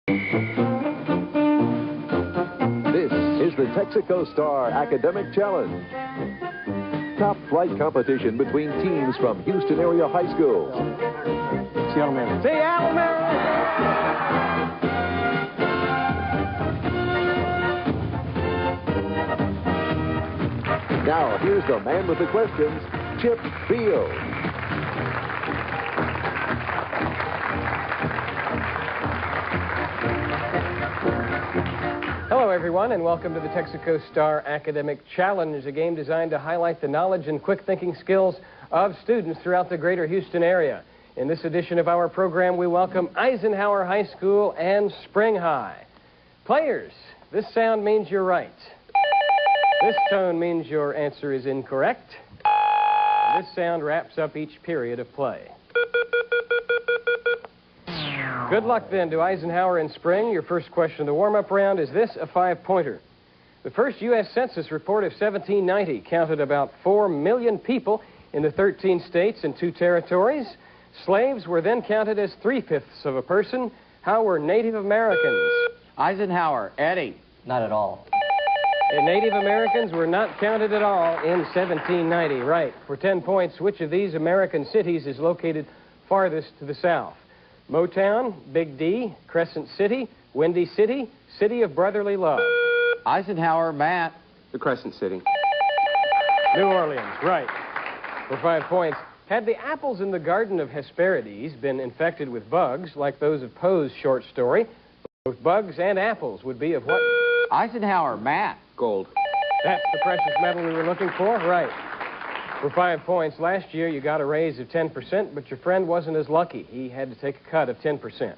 This is the Texaco Star Academic Challenge. Top flight competition between teams from Houston-area high schools. Seattle man. Seattle man! Now, here's the man with the questions, Chip Field. Hello, everyone, and welcome to the Texaco Star Academic Challenge, a game designed to highlight the knowledge and quick thinking skills of students throughout the greater Houston area. In this edition of our program, we welcome Eisenhower High School and Spring High. Players, this sound means you're right. This tone means your answer is incorrect. And this sound wraps up each period of play. Good luck, then, to Eisenhower and Spring. Your first question of the warm-up round is this, a 5-pointer. The first U.S. Census report of 1790 counted about 4 million people in the 13 states and 2 territories. Slaves were then counted as 3/5 of a person. How were Native Americans? Eisenhower. Eddie. Not at all. And Native Americans were not counted at all in 1790. Right. For 10 points, which of these American cities is located farthest to the south? Motown, Big D, Crescent City, Windy City, City of Brotherly Love. Eisenhower. Matt. The Crescent City. New Orleans, right. For 5 points, had the apples in the Garden of Hesperides been infected with bugs, like those of Poe's short story, both bugs and apples would be of what? Eisenhower. Matt. Gold. That's the precious metal we were looking for? Right. For 5 points, last year you got a raise of 10%, but your friend wasn't as lucky. He had to take a cut of 10%.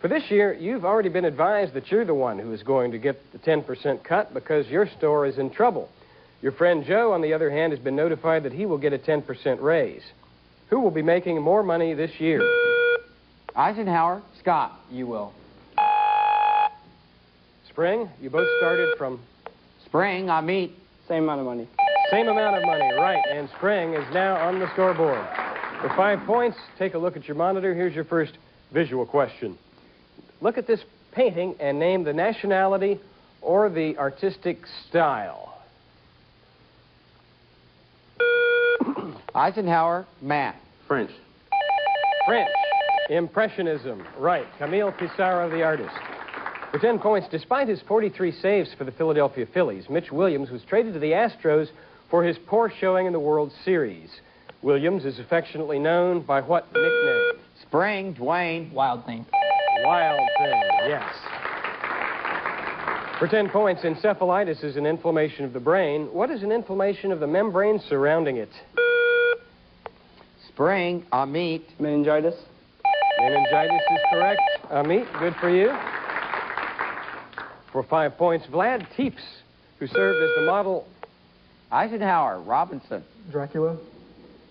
For this year, you've already been advised that you're the one who is going to get the 10% cut because your store is in trouble. Your friend Joe, on the other hand, has been notified that he will get a 10% raise. Who will be making more money this year? Eisenhower. Scott. You will. Spring, you both started from... Spring. I meet. Same amount of money. Same amount of money, right. And Spring is now on the scoreboard. For 5 points, take a look at your monitor. Here's your first visual question. Look at this painting and name the nationality or the artistic style. Eisenhower. Matt. French. French. Impressionism, right. Camille Pissarro, the artist. For 10 points, despite his 43 saves for the Philadelphia Phillies, Mitch Williams was traded to the Astros for his poor showing in the World Series. Williams is affectionately known by what nickname? Spring. Dwayne. Wild thing. Wild thing, yes. For 10 points, encephalitis is an inflammation of the brain. What is an inflammation of the membrane surrounding it? Spring. I meet. Meningitis. Meningitis is correct. Amit, good for you. For 5 points, Vlad Tepes, who served as the model... Eisenhower. Robinson. Dracula.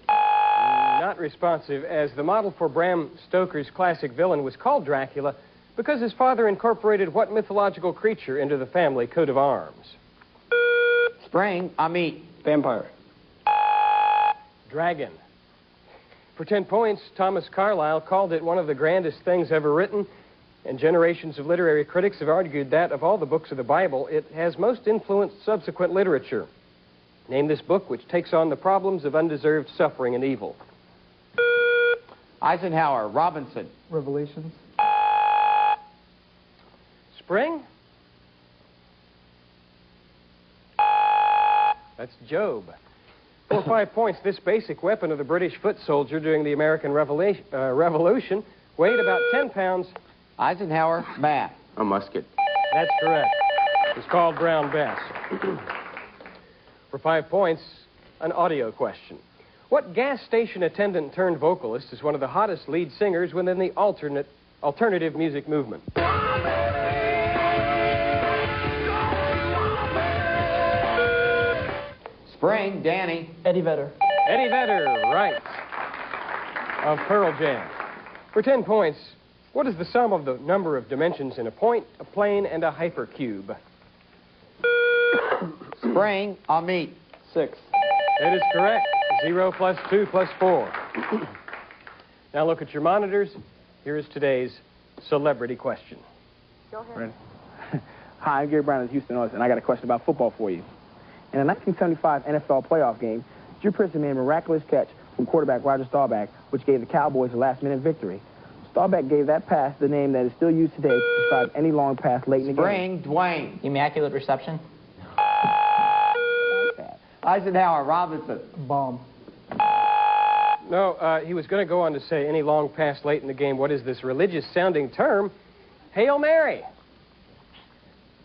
Not responsive, as the model for Bram Stoker's classic villain was called Dracula because his father incorporated what mythological creature into the family coat of arms? Spring. I meet. Vampire. Dragon. For 10 points, Thomas Carlyle called it one of the grandest things ever written, and generations of literary critics have argued that, of all the books of the Bible, it has most influenced subsequent literature. Name this book which takes on the problems of undeserved suffering and evil. Eisenhower. Robinson. Revelations. Spring? That's Job. For 5 points, this basic weapon of the British foot soldier during the American Revolution weighed about 10 pounds. Eisenhower. Matt. A musket. That's correct. It's called Brown Bess. For 5 points, an audio question. What gas station attendant turned vocalist is one of the hottest lead singers within the alternative music movement? Spring. Danny. Eddie Vedder. Eddie Vedder, right, of Pearl Jam. For 10 points, what is the sum of the number of dimensions in a point, a plane, and a hypercube? Spring. I'll meet. 6. That is correct. 0 plus 2 plus 4. Now look at your monitors. Here is today's celebrity question. Go ahead. Ready? Hi, I'm Gary Brown of Houston, and I got a question about football for you. In a 1975 NFL playoff game, Drew Pearson made a miraculous catch from quarterback Roger Staubach, which gave the Cowboys a last-minute victory. Staubach gave that pass the name that is still used today to describe any long pass late in the game. Spring, Dwayne. Immaculate reception. Eisenhower, Robinson. Bomb. No, he was going to go on to say any long pass late in the game. What is this religious-sounding term? Hail Mary.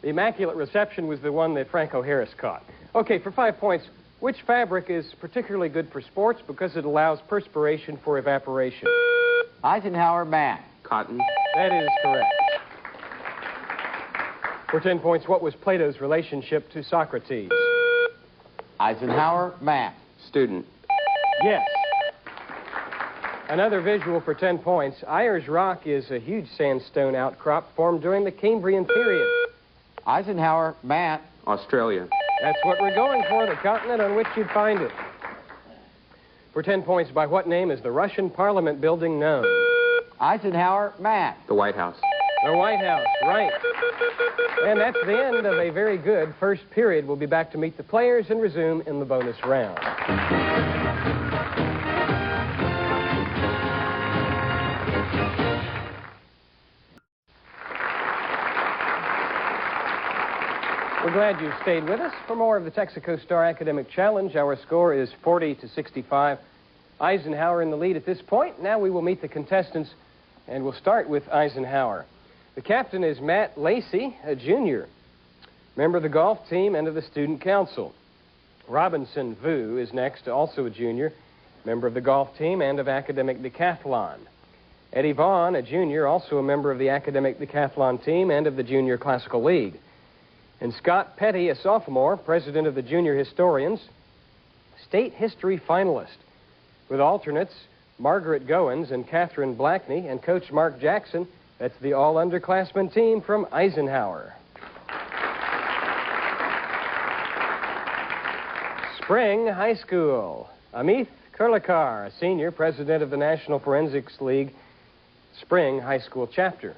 The Immaculate Reception was the one that Franco Harris caught. Okay, for 5 points, which fabric is particularly good for sports because it allows perspiration for evaporation? Eisenhower, Matt. Cotton. That is correct. For 10 points, what was Plato's relationship to Socrates? Eisenhower, Matt. Student. Yes. Another visual for 10 points. Ayers Rock is a huge sandstone outcrop formed during the Cambrian period. Eisenhower, Matt. Australia. That's what we're going for, the continent on which you'd find it. For 10 points, by what name is the Russian Parliament building known? Eisenhower, Matt. The White House. The White House, right. And that's the end of a very good first period. We'll be back to meet the players and resume in the bonus round. We're glad you stayed with us. For more of the Texaco Star Academic Challenge, our score is 40-65. Eisenhower in the lead at this point. Now we will meet the contestants, and we'll start with Eisenhower. The captain is Matt Lacey, a junior, member of the golf team and of the student council. Robinson Vu is next, also a junior, member of the golf team and of academic decathlon. Eddie Vaughn, a junior, also a member of the academic decathlon team and of the junior classical league. And Scott Petty, a sophomore, president of the junior historians, state history finalist, with alternates Margaret Goins and Catherine Blackney, and Coach Mark Jackson. That's the all-underclassmen team from Eisenhower. Spring High School. Amit Kurlikar, a senior, president of the National Forensics League Spring High School chapter.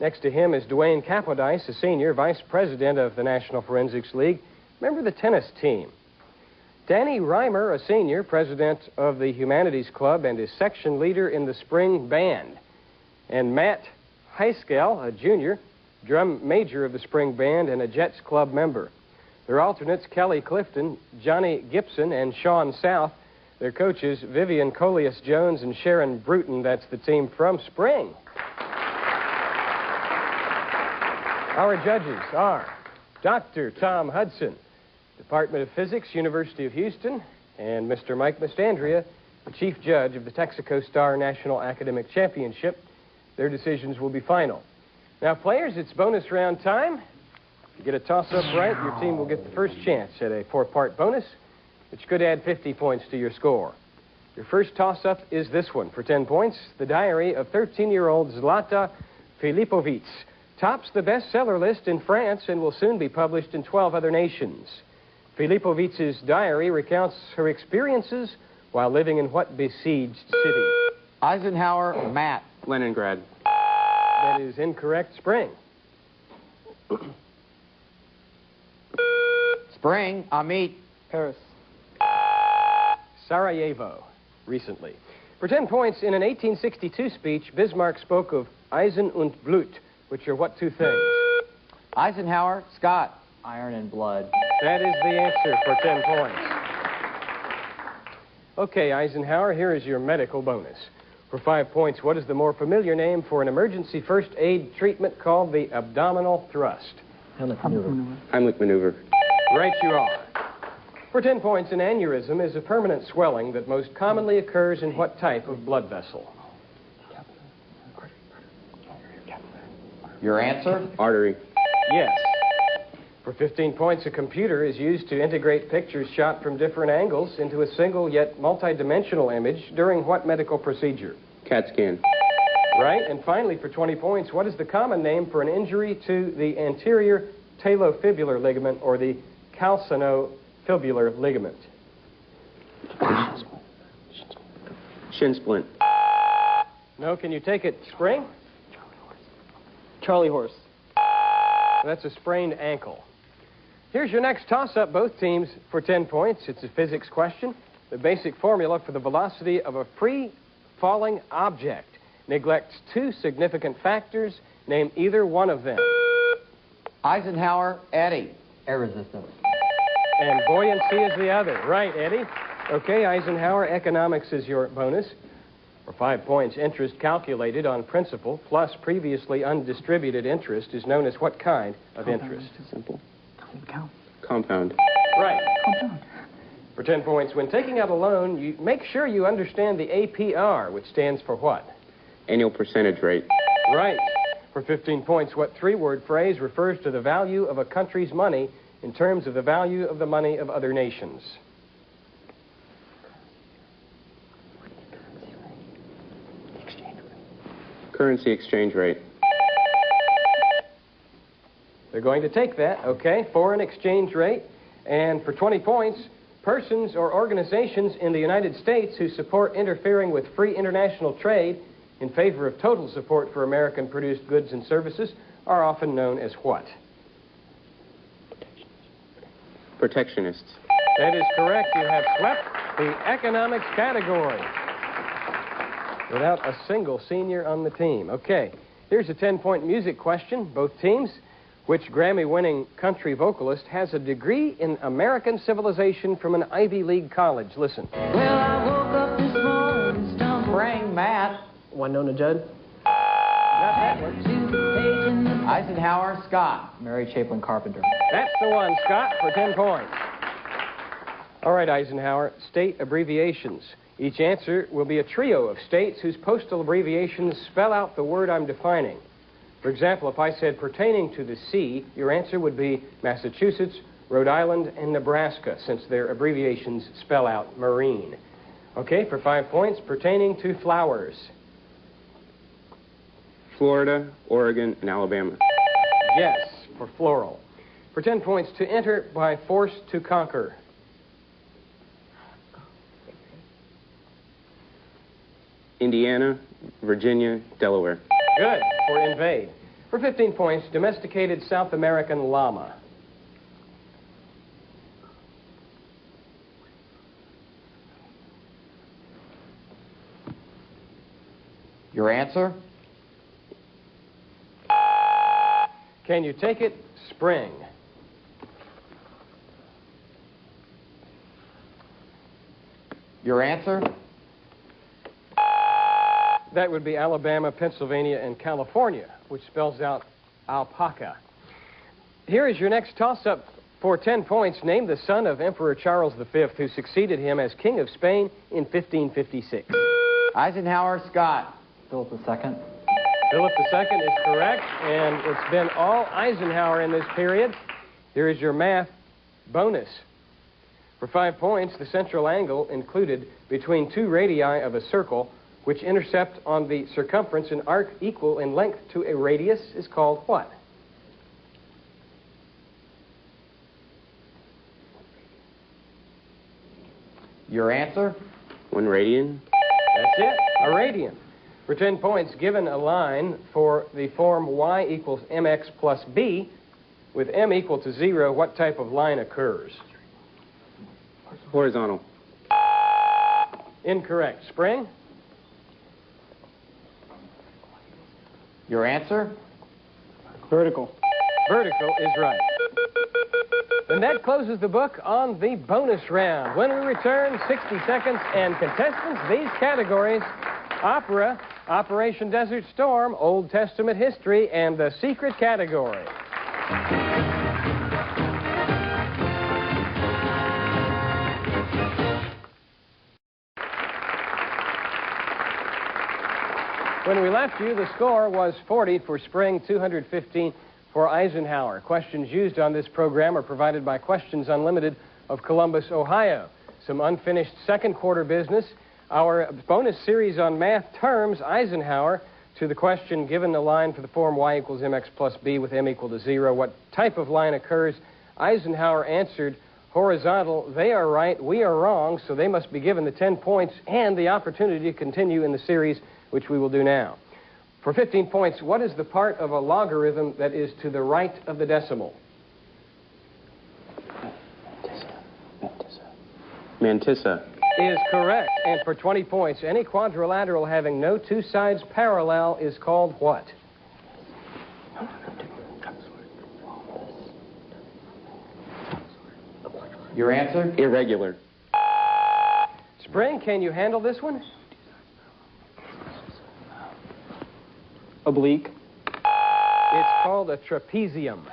Next to him is Dwayne Capodice, a senior, vice president of the National Forensics League, member of the tennis team. Danny Reimer, a senior, president of the Humanities Club and is section leader in the spring band. And Matt Heiskell, a junior, drum major of the spring band and a Jets Club member. Their alternates, Kelly Clifton, Johnny Gibson, and Sean South. Their coaches, Vivian Coleus-Jones and Sharon Bruton. That's the team from Spring. Our judges are Dr. Tom Hudson, Department of Physics, University of Houston, and Mr. Mike Mastandria, the chief judge of the Texaco Star National Academic Championship. Their decisions will be final. Now, players, it's bonus round time. If you get a toss-up right, your team will get the first chance at a four-part bonus, which could add 50 points to your score. Your first toss-up is this one for 10 points. The diary of 13-year-old Zlata Filipovic tops the bestseller list in France and will soon be published in 12 other nations. Filipovic's diary recounts her experiences while living in what besieged city? Eisenhower, Matt. Leningrad. That is incorrect. Spring. Spring, Amit. Paris. Sarajevo, recently. For 10 points, in an 1862 speech, Bismarck spoke of Eisen und Blut, which are what two things? Eisenhower, Scott. Iron and blood. That is the answer for 10 points. Okay, Eisenhower, here is your medical bonus. For 5 points, what is the more familiar name for an emergency first aid treatment called the abdominal thrust? Heimlich maneuver. Heimlich maneuver. Right you are. For 10 points, an aneurysm is a permanent swelling that most commonly occurs in what type of blood vessel? Your answer? Artery. Yes. For 15 points, a computer is used to integrate pictures shot from different angles into a single yet multi-dimensional image during what medical procedure? CAT scan. Right. And finally, for 20 points, what is the common name for an injury to the anterior talofibular ligament or the calcaneofibular ligament? Shin splint. No, can you take it, Spring? Charlie horse. That's a sprained ankle. Here's your next toss-up, both teams, for 10 points. It's a physics question. The basic formula for the velocity of a free-falling object neglects two significant factors. Name either one of them. Eisenhower, eddy. Air resistance. And buoyancy is the other. Right, Eddie? Okay, Eisenhower, economics is your bonus. For 5 points, interest calculated on principal plus previously undistributed interest is known as what kind of interest? Simple. Count. Compound. Right. For 10 points, when taking out a loan, you make sure you understand the APR, which stands for what? Annual percentage rate. Right. For 15 points, what three-word phrase refers to the value of a country's money in terms of the value of the money of other nations? Currency exchange rate. They're going to take that, okay? Foreign exchange rate. And for 20 points, persons or organizations in the United States who support interfering with free international trade in favor of total support for American-produced goods and services are often known as what? Protectionists. That is correct. You have swept the economics category without a single senior on the team. Okay, here's a 10-point music question, both teams. Which Grammy-winning country vocalist has a degree in American civilization from an Ivy League college? Listen. Well, I woke up this morning, Spring, Matt. Winona Judd. Not that one. Eisenhower, Scott. Mary Chaplin Carpenter. That's the one, Scott, for 10 points. All right, Eisenhower, state abbreviations. Each answer will be a trio of states whose postal abbreviations spell out the word I'm defining. For example, if I said pertaining to the sea, your answer would be Massachusetts, Rhode Island, and Nebraska, since their abbreviations spell out marine. Okay, for 5 points, pertaining to flowers. Florida, Oregon, and Alabama. Yes, for floral. For 10 points, to enter by force to conquer. Indiana, Virginia, Delaware. Good, for invade. For 15 points, domesticated South American llama. Your answer? Can you take it? Spring. Your answer? That would be Alabama, Pennsylvania, and California, which spells out alpaca. Here is your next toss-up for 10 points. Name the son of Emperor Charles V, who succeeded him as King of Spain in 1556. Eisenhower, Scott. Philip II. Philip II is correct, and it's been all Eisenhower in this period. Here is your math bonus. For 5 points, the central angle included between two radii of a circle which intercept on the circumference an arc equal in length to a radius is called what? Your answer? 1 radian. That's it, a radian. For 10 points, given a line for the form y equals mx plus b, with m equal to 0, what type of line occurs? Horizontal. Incorrect. Spring? Your answer? Vertical. Vertical is right. And that closes the book on the bonus round. When we return, 60 seconds, and contestants, these categories: opera, Operation Desert Storm, Old Testament history, and the secret category. When we left you, the score was 40 for Spring, 215 for Eisenhower. Questions used on this program are provided by Questions Unlimited of Columbus, Ohio. Some unfinished second quarter business. Our bonus series on math terms, Eisenhower, to the question, given the line for the form y equals mx plus b with m equal to 0, what type of line occurs? Eisenhower answered horizontal. They are right, we are wrong, so they must be given the 10 points and the opportunity to continue in the series, which we will do now. For 15 points, what is the part of a logarithm that is to the right of the decimal? Mantissa. Is correct. And for 20 points, any quadrilateral having no two sides parallel is called what? Your answer? Irregular. Spring, can you handle this one? Oblique. It's called a trapezium.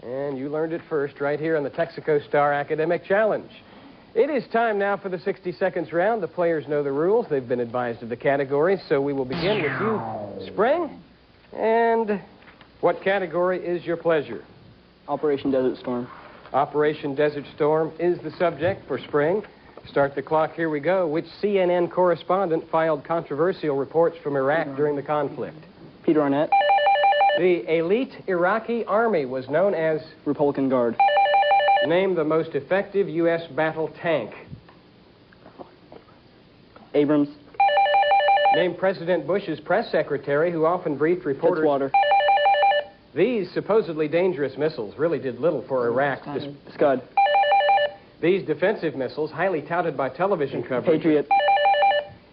And you learned it first right here on the Texaco Star Academic Challenge. It is time now for the 60 seconds round. The players know the rules. They've been advised of the categories. So we will begin with you, Spring. And what category is your pleasure? Operation Desert Storm. Operation Desert Storm is the subject for Spring. Start the clock. Here we go. Which CNN correspondent filed controversial reports from Iraq during the conflict? Peter Arnett. The elite Iraqi army was known as... Republican Guard. Name the most effective U.S. battle tank. Abrams. Name President Bush's press secretary who often briefed reporters... Fitzwater. These supposedly dangerous missiles really did little for Iraq. Scud. These defensive missiles, highly touted by television coverage... Patriot.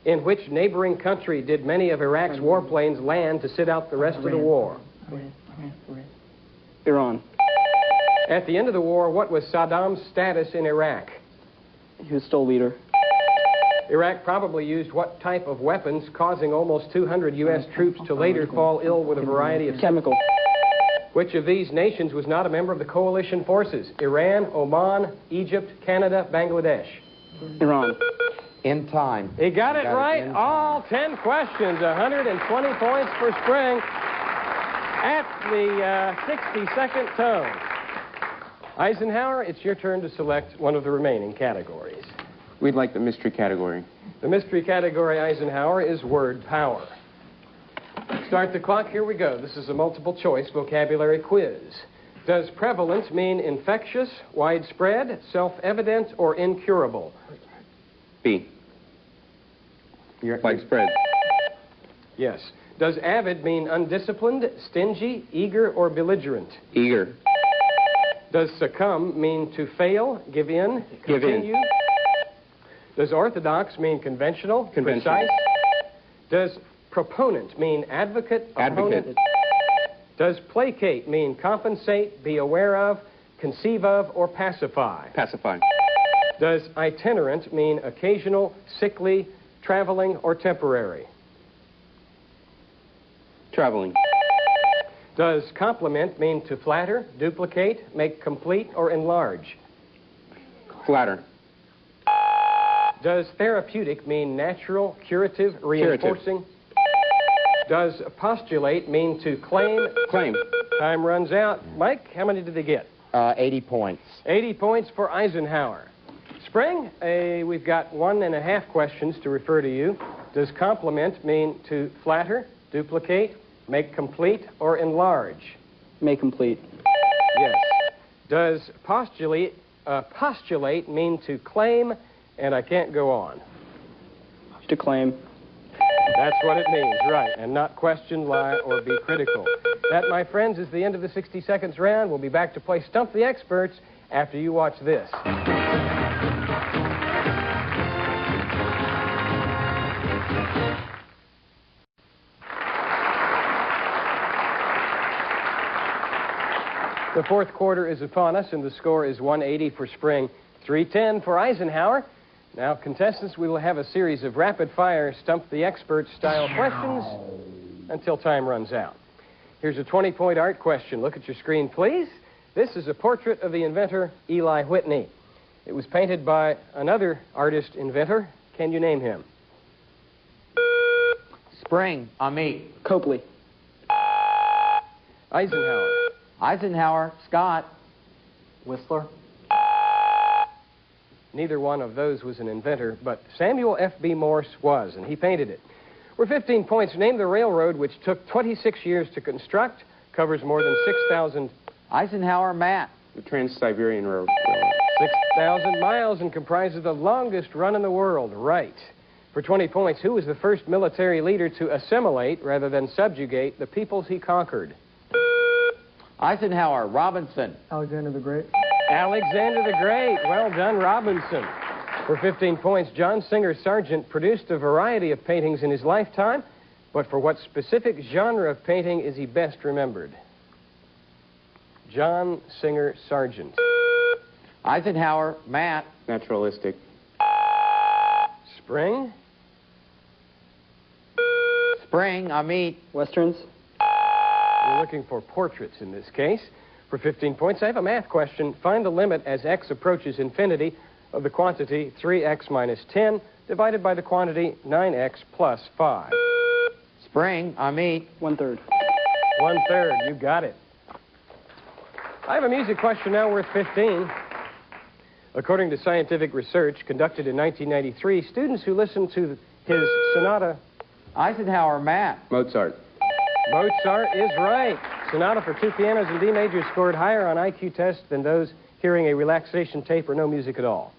In which neighboring country did many of Iraq's warplanes land to sit out the rest of the war? Iran. At the end of the war, what was Saddam's status in Iraq? He was still leader. Iraq probably used what type of weapons, causing almost 200 U.S. troops to later fall ill with a variety of... Chemical. Which of these nations was not a member of the coalition forces? Iran, Oman, Egypt, Canada, Bangladesh. Iran. In time. He got it right. All 10 questions, 120 points for Spring at the 60-second tone. Eisenhower, it's your turn to select one of the remaining categories. We'd like the mystery category. The mystery category, Eisenhower, is word power. Start the clock. Here we go. This is a multiple-choice vocabulary quiz. Does prevalent mean infectious, widespread, self-evident, or incurable? B. Widespread. Yes. Does avid mean undisciplined, stingy, eager, or belligerent? Eager. Does succumb mean to fail, give in, Give in. continue? Does orthodox mean conventional, Conventional. precise? Does proponent mean advocate, opponent? Advocate. Does placate mean compensate, be aware of, conceive of, or pacify? Pacify. Does itinerant mean occasional, sickly, traveling, or temporary? Traveling. Does compliment mean to flatter, duplicate, make complete, or enlarge? Flatter. Does therapeutic mean natural, curative, reinforcing? Does postulate mean to claim? Claim. Time runs out. Mike, how many did they get? 80 points. 80 points for Eisenhower. Spring, we've got 1.5 questions to refer to you. Does compliment mean to flatter, duplicate, make complete, or enlarge? Make complete. Yes. Does postulate mean to claim, and I can't go on? To claim. That's what it means, right, and not question, lie, or be critical. That, my friends, is the end of the 60 seconds round. We'll be back to play Stump the Experts after you watch this. The fourth quarter is upon us, and the score is 180 for Spring, 310 for Eisenhower. Now, contestants, we will have a series of rapid-fire Stump the Expert style questions until time runs out. Here's a 20-point art question. Look at your screen, please. This is a portrait of the inventor Eli Whitney. It was painted by another artist-inventor. Can you name him? Spring. Amit. Copley. Eisenhower. Eisenhower. Scott. Whistler. Neither one of those was an inventor, but Samuel F.B. Morse was, and he painted it. We're 15 points. Name the railroad which took 26 years to construct, covers more than 6,000... Eisenhower. Matt. The Trans-Siberian Railroad. 6,000 miles and comprises the longest run in the world. Right. For 20 points, who was the first military leader to assimilate rather than subjugate the peoples he conquered? Eisenhower, Robinson. Alexander the Great. Alexander the Great. Well done, Robinson. For 15 points, John Singer Sargent produced a variety of paintings in his lifetime, but for what specific genre of painting is he best remembered? John Singer Sargent. Eisenhower, Matt. Naturalistic. Spring. Spring, Amit. Westerns. We're looking for portraits in this case. For 15 points, I have a math question. Find the limit as x approaches infinity of the quantity 3x minus 10 divided by the quantity 9x plus 5. Spring, Amit. 1/3. 1/3. You got it. I have a music question now worth 15. According to scientific research conducted in 1993, students who listened to his sonata... Eisenhower, Matt. Mozart. Mozart is right. Sonata for 2 pianos in D major scored higher on IQ tests than those hearing a relaxation tape or no music at all.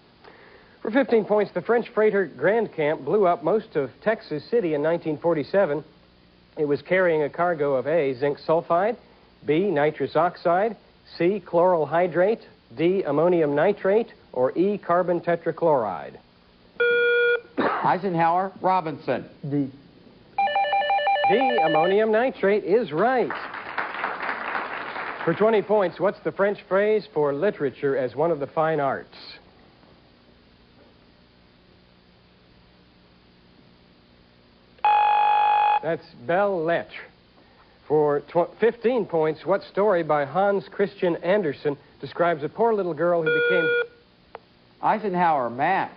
For 15 points, the French freighter Grand Camp blew up most of Texas City in 1947. It was carrying a cargo of A, zinc sulfide, B, nitrous oxide, C, chloral hydrate, D, ammonium nitrate, or E, carbon tetrachloride. Eisenhower, Robinson. D. D, ammonium nitrate is right. For 20 points, what's the French phrase for literature as one of the fine arts? That's belles lettres. For 15 points, what story by Hans Christian Andersen describes a poor little girl who became... Eisenhower, Matt.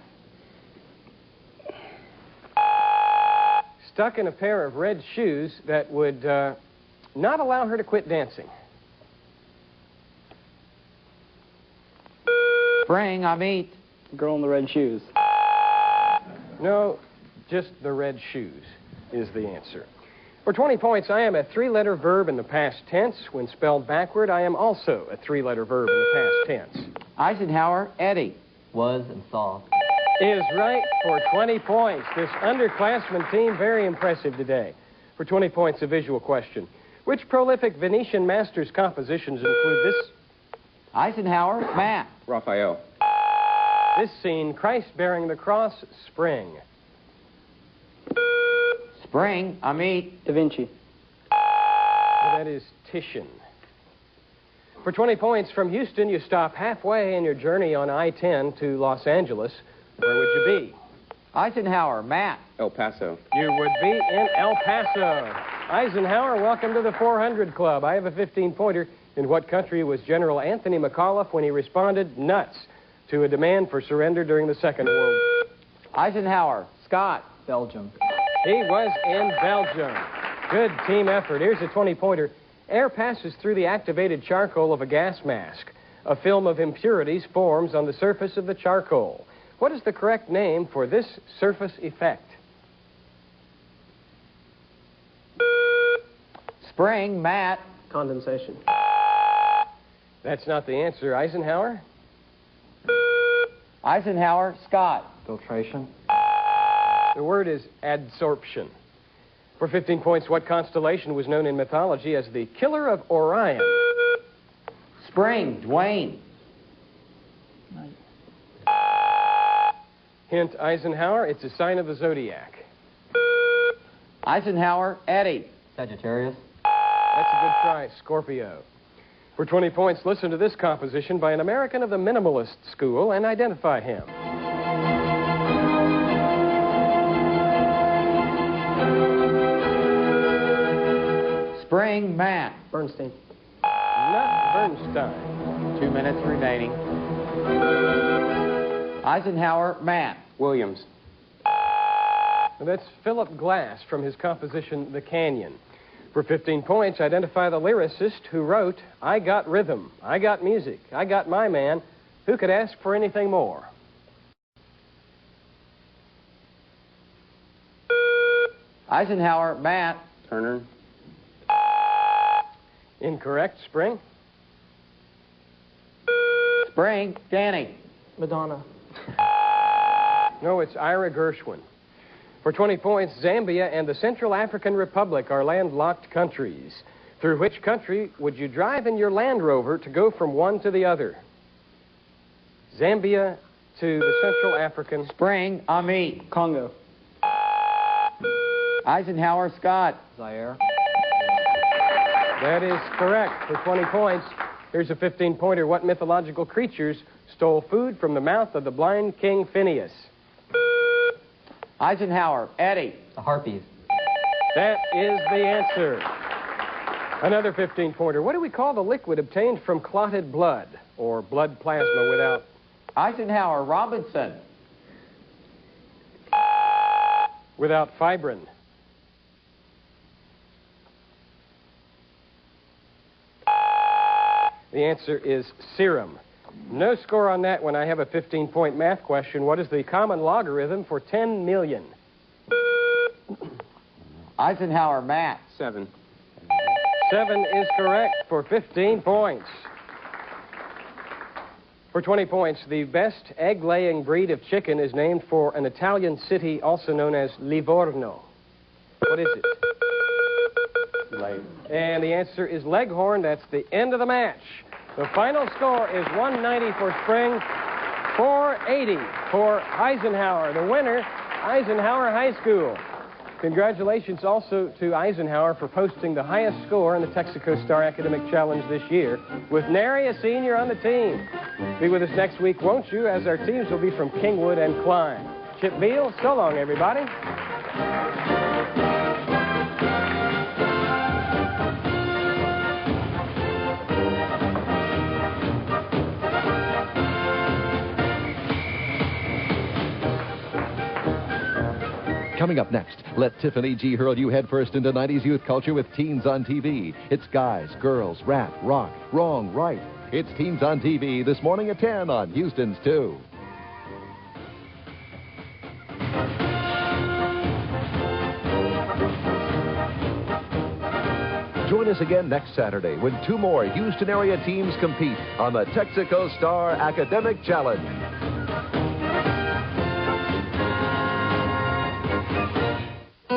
Stuck in a pair of red shoes that would not allow her to quit dancing. Spring, Amit. Girl in the red shoes. No, just the red shoes is the answer. For 20 points, I am a 3-letter verb in the past tense. When spelled backward, I am also a 3-letter verb in the past tense. Eisenhower, Eddie. Was and saw. Is right for 20 points. This underclassmen team, very impressive today. For 20 points, a visual question. Which prolific Venetian master's compositions include this? Eisenhower, Matt. Raphael. This scene, Christ bearing the cross, spring. Spring, Amit. Da Vinci. Well, that is Titian. For 20 points, from Houston, you stop halfway in your journey on I-10 to Los Angeles. Where would you be? Eisenhower, Matt. El Paso. You would be in El Paso. Eisenhower, welcome to the 400 Club. I have a 15-pointer. In what country was General Anthony McAuliffe when he responded nuts to a demand for surrender during the Second World War? Eisenhower, Scott. Belgium. He was in Belgium. Good team effort. Here's a 20-pointer. Air passes through the activated charcoal of a gas mask. A film of impurities forms on the surface of the charcoal. What is the correct name for this surface effect? Spring, Matt. Condensation. That's not the answer. Eisenhower? Eisenhower, Scott. Filtration. The word is adsorption. For 15 points, what constellation was known in mythology as the Killer of Orion? Spring, Dwayne. Hint, Eisenhower, it's a sign of the zodiac. Eisenhower, Eddie. Sagittarius. That's a good try, Scorpio. For 20 points, listen to this composition by an American of the minimalist school and identify him. Spring, Matt. Bernstein. Not Bernstein. 2 minutes remaining. Eisenhower, Matt. Williams. And that's Philip Glass from his composition, The Canyon. For 15 points, identify the lyricist who wrote, I got rhythm, I got music, I got my man. Who could ask for anything more? Eisenhower, Matt. Turner. Incorrect, Spring. Spring, Danny. Madonna. No, it's Ira Gershwin. For 20 points, Zambia and the Central African Republic are landlocked countries. Through which country would you drive in your Land Rover to go from one to the other? Zambia to the Central African. Spring, Ami. Congo. Eisenhower, Scott. Zaire. That is correct. For 20 points, here's a 15-pointer. What mythological creatures stole food from the mouth of the blind King Phineas? Eisenhower, Eddie. The Harpies. That is the answer. Another 15-pointer. What do we call the liquid obtained from clotted blood or blood plasma without? Eisenhower, Robinson. Without fibrin. The answer is serum. No score on that one. I have a 15-point math question. What is the common logarithm for 10 million? Eisenhower, Matt. 7. 7 is correct for 15 points. For 20 points, the best egg-laying breed of chicken is named for an Italian city also known as Livorno. What is it? And the answer is Leghorn. That's the end of the match. The final score is 190 for Spring, 480 for Eisenhower. The winner, Eisenhower High School. Congratulations also to Eisenhower for posting the highest score in the Texaco Star Academic Challenge this year, with nary a senior on the team. Be with us next week, won't you, as our teams will be from Kingwood and Klein. Chip Beal, so long, everybody. Coming up next, let Tiffany G. hurl you headfirst into 90s youth culture with Teens on TV. It's guys, girls, rap, rock, wrong, right. It's Teens on TV this morning at 10 on Houston's 2. Join us again next Saturday when 2 more Houston area teams compete on the Texaco Star Academic Challenge.